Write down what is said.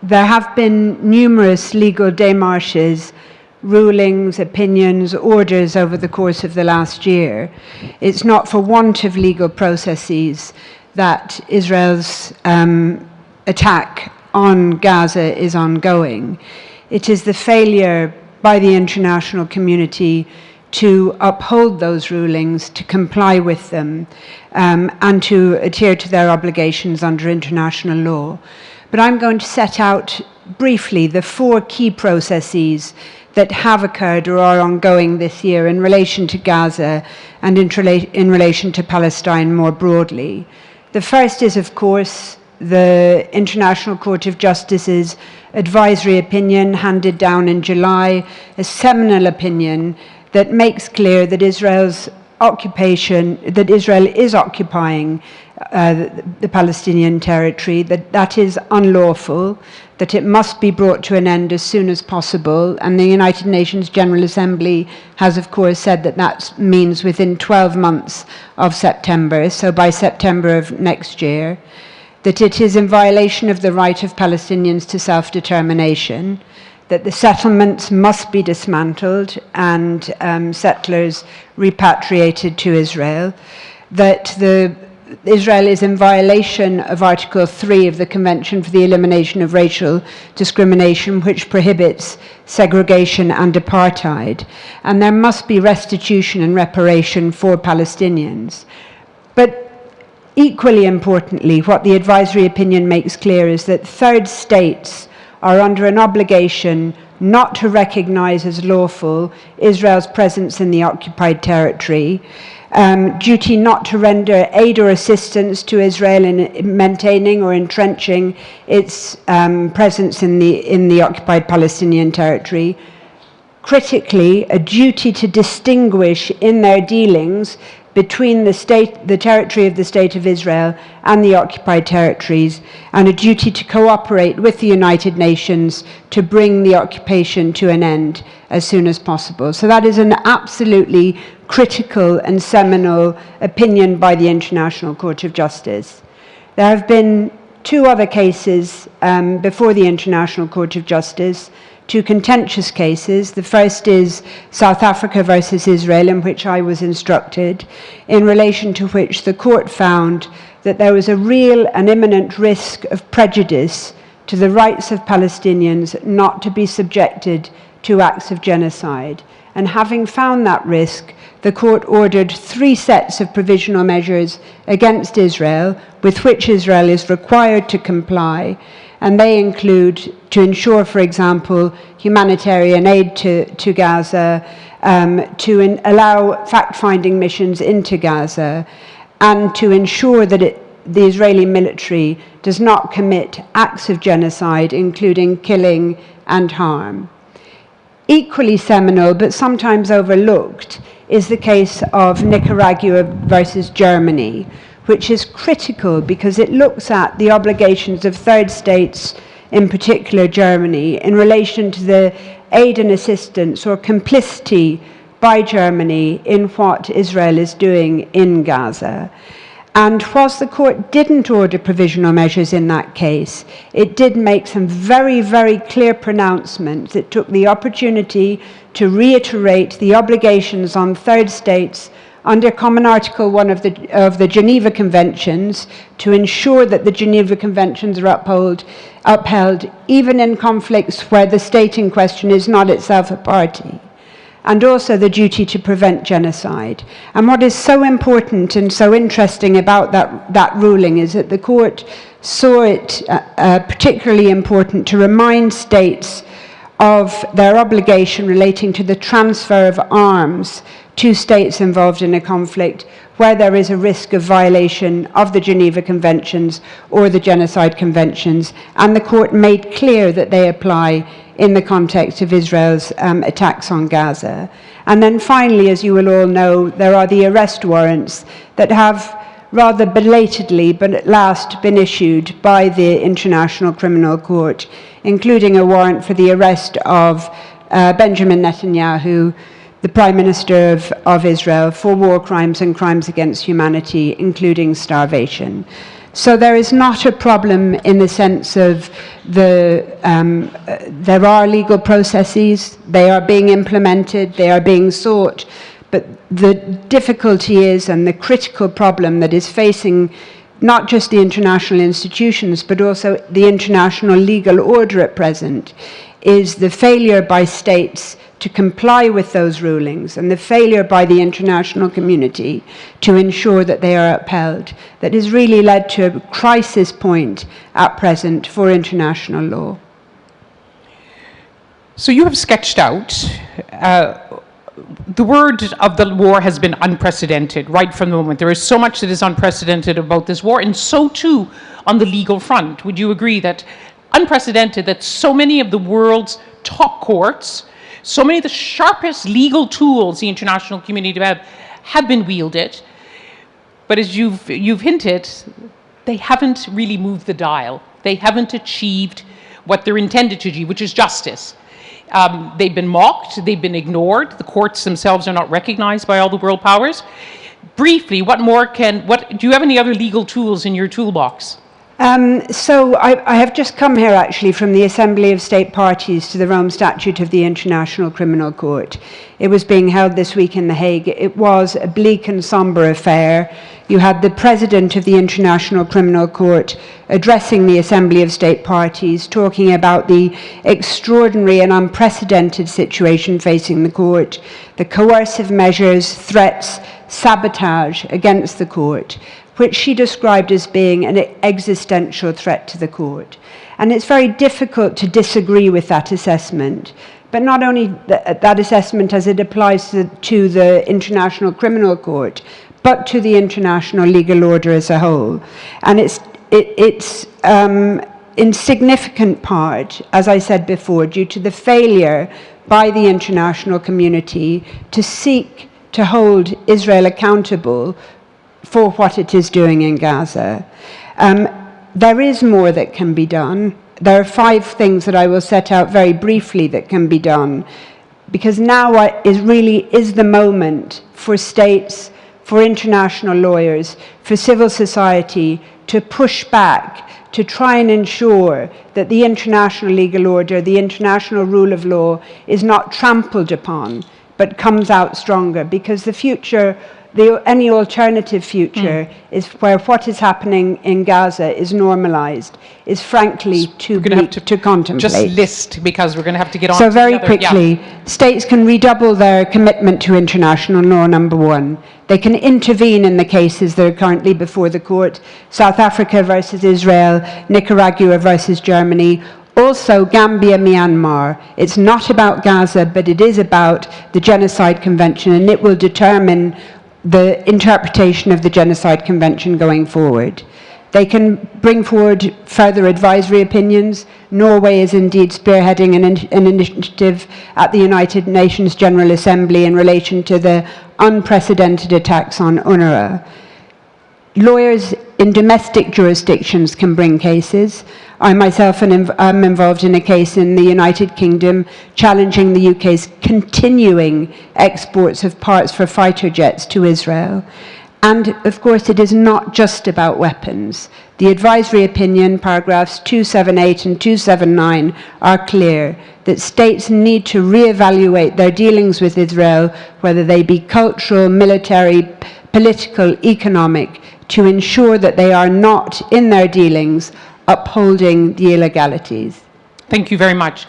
There have been numerous legal démarches, rulings, opinions, orders over the course of the last year. It's not for want of legal processes that Israel's attack on Gaza is ongoing. It is the failure by the international community to uphold those rulings, to comply with them, and to adhere to their obligations under international law. But I'm going to set out briefly the 4 key processes that have occurred or are ongoing this year in relation to Gaza and in relation to Palestine more broadly. The first is, of course, the International Court of Justice's advisory opinion handed down in July, a seminal opinion that makes clear that Israel is occupying the Palestinian territory, that is unlawful, that it must be brought to an end as soon as possible. And the United Nations General Assembly has, of course, said that that means within 12 months of September, so by September of next year, that it is in violation of the right of Palestinians to self-determination, that the settlements must be dismantled and settlers repatriated to Israel, that Israel is in violation of Article 3 of the Convention for the Elimination of Racial Discrimination, which prohibits segregation and apartheid, and there must be restitution and reparation for Palestinians. But equally importantly, what the advisory opinion makes clear is that third states are under an obligation not to recognize as lawful Israel's presence in the occupied territory, duty not to render aid or assistance to Israel in maintaining or entrenching its presence in the occupied Palestinian territory. Critically, a duty to distinguish in their dealings between the territory of the State of Israel and the occupied territories, and a duty to cooperate with the United Nations to bring the occupation to an end as soon as possible. So that is an absolutely critical and seminal opinion by the International Court of Justice. There have been 2 other cases before the International Court of Justice, 2 contentious cases. The first is South Africa versus Israel, in which I was instructed, in relation to which the court found that there was a real and imminent risk of prejudice to the rights of Palestinians not to be subjected to acts of genocide. And having found that risk, the court ordered 3 sets of provisional measures against Israel, with which Israel is required to comply. And they include to ensure, for example, humanitarian aid to Gaza, to allow fact-finding missions into Gaza, and to ensure that the Israeli military does not commit acts of genocide, including killing and harm. Equally seminal, but sometimes overlooked, is the case of Nicaragua versus Germany, which is critical because it looks at the obligations of third states, in particular Germany, in relation to the aid and assistance or complicity by Germany in what Israel is doing in Gaza. And whilst the court didn't order provisional measures in that case, it did make some very, very clear pronouncements. It took the opportunity to reiterate the obligations on third states under Common Article 1 of the Geneva Conventions to ensure that the Geneva Conventions are upheld even in conflicts where the state in question is not itself a party, and also the duty to prevent genocide. And what is so important and so interesting about that ruling is that the court saw it particularly important to remind states of their obligation relating to the transfer of arms to states involved in a conflict where there is a risk of violation of the Geneva Conventions or the Genocide Conventions, and the court made clear that they apply in the context of Israel's attacks on Gaza. And then finally, as you will all know, there are the arrest warrants that have rather belatedly, but at last, been issued by the International Criminal Court, including a warrant for the arrest of Benjamin Netanyahu, the Prime Minister of Israel, for war crimes and crimes against humanity, including starvation. So there is not a problem in the sense of there are legal processes, they are being implemented, they are being sought, but the difficulty is, and the critical problem that is facing not just the international institutions, but also the international legal order at present, is the failure by states to comply with those rulings and the failure by the international community to ensure that they are upheld, that has really led to a crisis point at present for international law. So you have sketched out, the word of the war has been unprecedented right from the moment. There is so much that is unprecedented about this war, and so too on the legal front. Would you agree that unprecedented, that so many of the world's top courts, so many of the sharpest legal tools the international community have been wielded, but as you've hinted, they haven't really moved the dial. They haven't achieved what they're intended to achieve, which is justice. They've been mocked, they've been ignored, the courts themselves are not recognized by all the world powers. Briefly, do you have any other legal tools in your toolbox? So I have just come here actually from the Assembly of State Parties to the Rome Statute of the International Criminal Court. It was being held this week in The Hague. It was a bleak and somber affair. You had the President of the International Criminal Court addressing the Assembly of State Parties, talking about the extraordinary and unprecedented situation facing the court, the coercive measures, threats, sabotage against the court, which she described as being an existential threat to the court. And it's very difficult to disagree with that assessment, but not only that assessment as it applies to the International Criminal Court, but to the international legal order as a whole. And it's in significant part, as I said before, due to the failure by the international community to seek to hold Israel accountable for what it is doing in Gaza. There is more that can be done. There are 5 things that I will set out very briefly that can be done, because now is the moment for states, for international lawyers, for civil society to push back, to try and ensure that the international legal order, the international rule of law is not trampled upon, but comes out stronger, because the future, any alternative future is where what is happening in Gaza is normalized, is frankly too bleak to contemplate. Just list, because we're going to have to get on so to very the other, quickly, states can redouble their commitment to international law, number 1. They can intervene in the cases that are currently before the court, South Africa versus Israel, Nicaragua versus Germany, also Gambia, Myanmar. It's not about Gaza, but it is about the Genocide Convention, and it will determine the interpretation of the Genocide Convention going forward. They can bring forward further advisory opinions. Norway is indeed spearheading an initiative at the United Nations General Assembly in relation to the unprecedented attacks on UNRWA. Lawyers in domestic jurisdictions can bring cases. I myself am involved in a case in the United Kingdom challenging the UK's continuing exports of parts for fighter jets to Israel. And of course, it is not just about weapons. The advisory opinion, paragraphs 278 and 279, are clear that states need to reevaluate their dealings with Israel, whether they be cultural, military, political, economic, to ensure that they are not, in their dealings, upholding the illegalities. Thank you very much.